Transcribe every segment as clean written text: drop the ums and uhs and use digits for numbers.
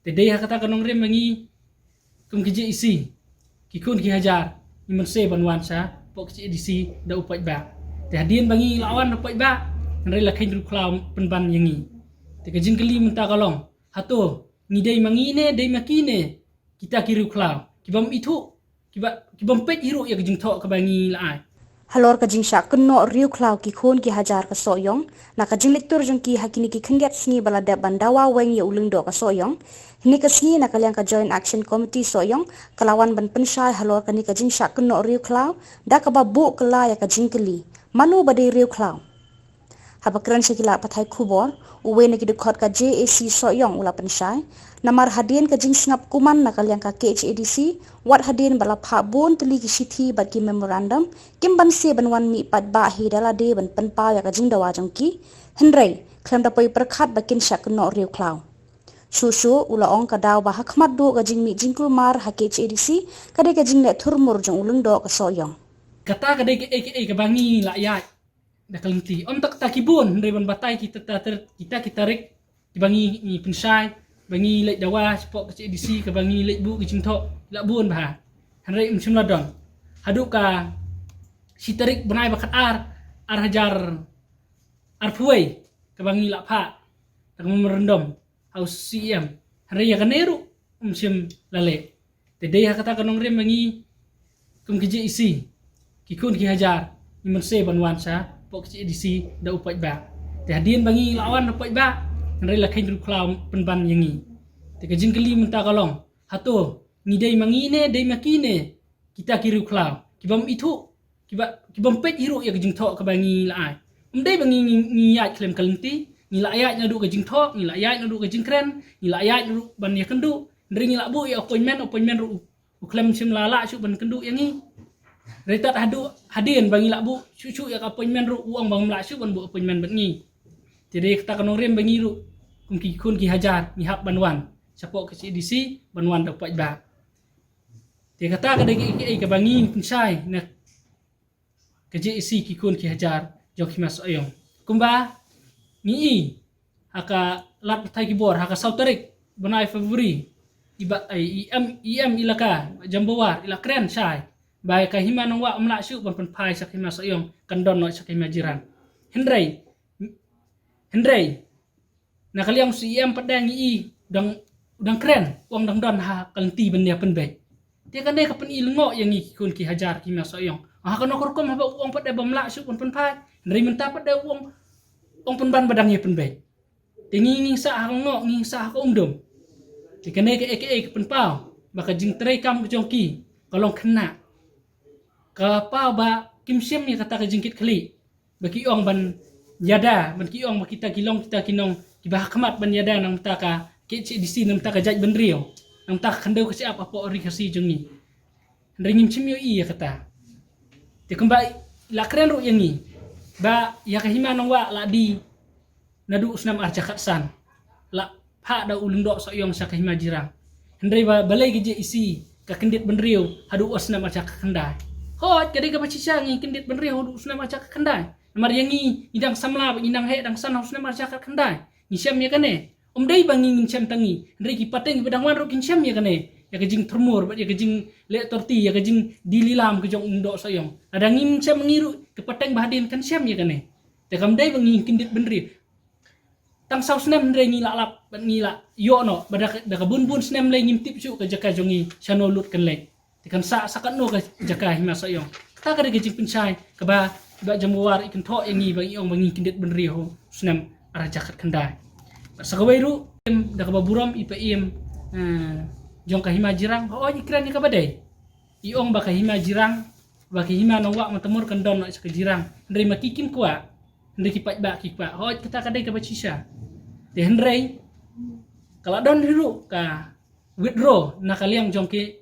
Tedei kata kanong rem mangi kum kiji isi kikun ki hajar iman se banwan sa pok kiji edisi da upai ba te hadien bangi lawan upai ba nrai la khain ru klau penban yangi te kajing keli menta kalong hato ngidei mangi ne dei makine kita kiru klau kibam itu kibam pet hiru ya kajing thok ka bangi la ai Halor ka jing sha kunno riu klau ki khon ki hajar ka soyong na ka jing lektur jong ki hakini ki khendiat sngi bala da bandawa weng ye ulung do ka soyong ni ka sngi na kalyang ka joint action committee soyong kalawan ban penshai halor ka ni ka jing sha kunno riu klau da ka ba bu kala ya ka jing keli manu ba de riu klau habakran sekila pathai khubor uwe na ki dekot ka JAC soyong ula penshai namar hadien ka jing sngap kuman na kalyang ka KHADC wat hadien bala pha bon tuli ki sithi bat ki memorandum kim ban se ban wan mi pat ba hi dala de ban pan pa ya ka jing dawa jong ki henrei khlem da poi prakhat bakin syak no riu klau susu ula ong ka daw ba hakmat do ka jing mi jingkul mar ha KHADC ka de ka jing le thurmur jong ulung do ka soyong kata kadai ke bangi la ya da kalenti om tak takibun dari ban batai kita rek bangi ni pensai bangi lek dawa spok ke edisi ke bangi lek bu ke jingtho la bun bah hanrei msim ladon haduk ka si tarik benai bakat ar hajar ar puai ke bangi la pha tak merendom haus CM hanrei ya kaneru msim lale tedei kata kanong rem bangi kum keje isi kikun ki hajar iman se banwan sa pok kecil edisi da upai ba te hadien bangi lawan upai ba nrai la khain ru klau penban yangi te kajing keli menta kalong hato ngidei mangi ne dei makine kita kiru klau kibam itu kibam pet hiru ya kajing thok ka bangi la ai dei bangi ngiyat klem kalenti ngila ayat na du kajing thok ngila ayat na du kajing kren ngila ayat na du ban ya kendu nrai ngila bu ya appointment ru klem sim lala su ban kendu yangi Retat hadien bangi labu cucu ya appointment ru uang bang melasu ban bu appointment bangi. Jadi kita kanong rem bangi ru kun ki hajar ni hap banwan. Sapok ke edisi banwan dapat ba. Dia kata kada ke bangi pensai na kerja isi ki kun ki hajar jok himas oyong. Kumba ni haka lat thai ki bor haka sautarik banai Februari iba IM ilaka jambawar ila kren sai. Baik kahima nong wa mla syu ban pai sak hima sayong kandon no sak hima jiran Henrei na kaliang CM padang i dang kren wang dang don ha kalenti benda pen baik dia kan dia kapan ilngo yang i kun ki hajar hima sayong ha kan okor kom ha wang pada bamla syu ban pai Henrei menta pada wang pen ban badang ye pen baik tingi ngi sa ha ngo ngi sa ha umdum dia kan dia ke pen pau baka jing trei kam jongki kalong kena kapau ba kim sim ni kata kejingkit keli baki ong ban yada ban ki ong kita kilong kita kinong kibah kemat ban yada nang taka kece di sini nang taka jaj ban rio nang taka kandau kasi apa ori kasi jongi ringim sim yo iya kata te kembali la keren ru yangi ba ya kahima nang wa la di nadu usnam arca katsan la ha da ulung dok so yong sa kahima jirang hendrei ba balai geje isi ka kendit ban rio hadu usnam arca kendai hot kadai ka pacisa ngi kendit benri hodu usna maca kendai namar yangi idang samla indang he dang san usna maca kendai ni syam ya kane dai bangi ngin syam tangi ndri ki pateng bedang wan ro kin syam ya kane ya kejing termur ba ya kejing le torti ya kejing dililam ke jong undok sayong ada ngin syam ngiru ke pateng bahadin kan syam ya kane te kam dai bangi kendit benri tang saus nem ndri ngi lap ban ngi la yo no badak da bun snem le ngim tip su ke jaka jongi chanolut kan le tikan sakan no ka jaka hima sayong kata kada gejing pensai kaba jamuar ikan tho yangi bagi ong bangi kindet benri ho sunam ara jakat kendai sagawairu da kaba buram IPM jong ka hima jirang ho ikran ni kabadai iong baka hima jirang baki hima nongwa matemur kandon no sa jirang ndri makikim kwa ndri kipat ba kikpa ho kata kada ka bacisa de hendrei kala don hiru ka withdraw na kaliang jong ki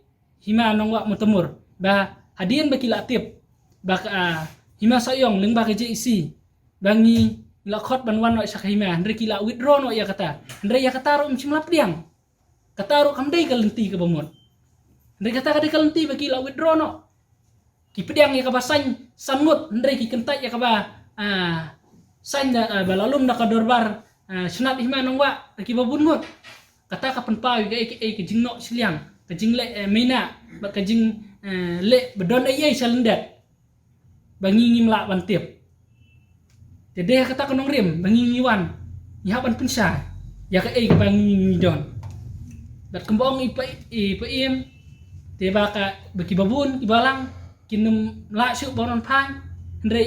hima nongwa mutemur ba hadien baki latip baka hima sayong leng baka JC bangi lakot banwan no sa hima ndre kila withdraw no ya kata ndre ya kata ro mchim lapriang kata ro kamdai kalenti ka bamot ndre kata kada kalenti baki la withdraw no ki pediang ya ka basan sanmut ndre ki kentai ya ka ba san balalum na kadorbar sunat hima nongwa ki babun mut kata kapan pau ke jing no siliang ke jing le mina ba ke jing le bedon ai salendat bangi ngimla ban tiep te de kata kanong rim bangi ngiwan nyaban pensa ya ke bangi ngidon bat kembong ipa im te ba ka baki babun ibalang kinum la syuk bonon phang ndre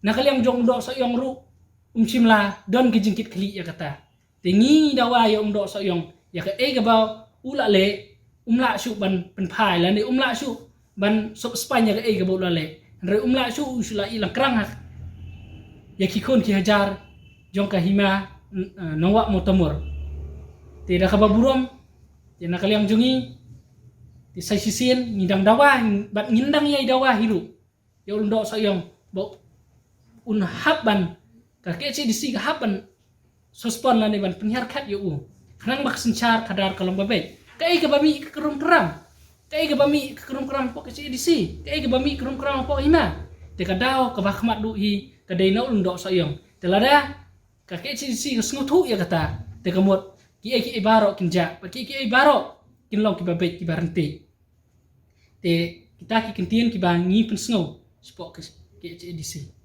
nakaliang jong do so yong ru simla don ke jingkit kli ya kata tingi dawa ya do so yong ya ke baw ula le la syuk ban pen phai la ni la syuk ban sop spanya ke baw la le ndre la syuk usula ilang krang hak ya ki kon ki hajar jong ka hima nongwa motomor te da ka baburom te nakaliang jongi ti sai sisin ngidang dawa bat ngindang yai dawa hiru ya undo so yong bo un haban ka ke ci disi ka haban sospon la ne ban penyiar kat yo khnang mak sencar kadar kalong babe kai ka bami kerum keram kai ka bami kerum keram po ke ci disi kai ka bami kerum keram po hima te ka daw ka bakhmat du hi ka dei no undo so yong te lada ka ke ci disi ka sngutu ya kata te ka mot ki baro kinja ki baro kinlong ki babe ki barenti te kita ki kentien ki bangi pensngo spok ke edisi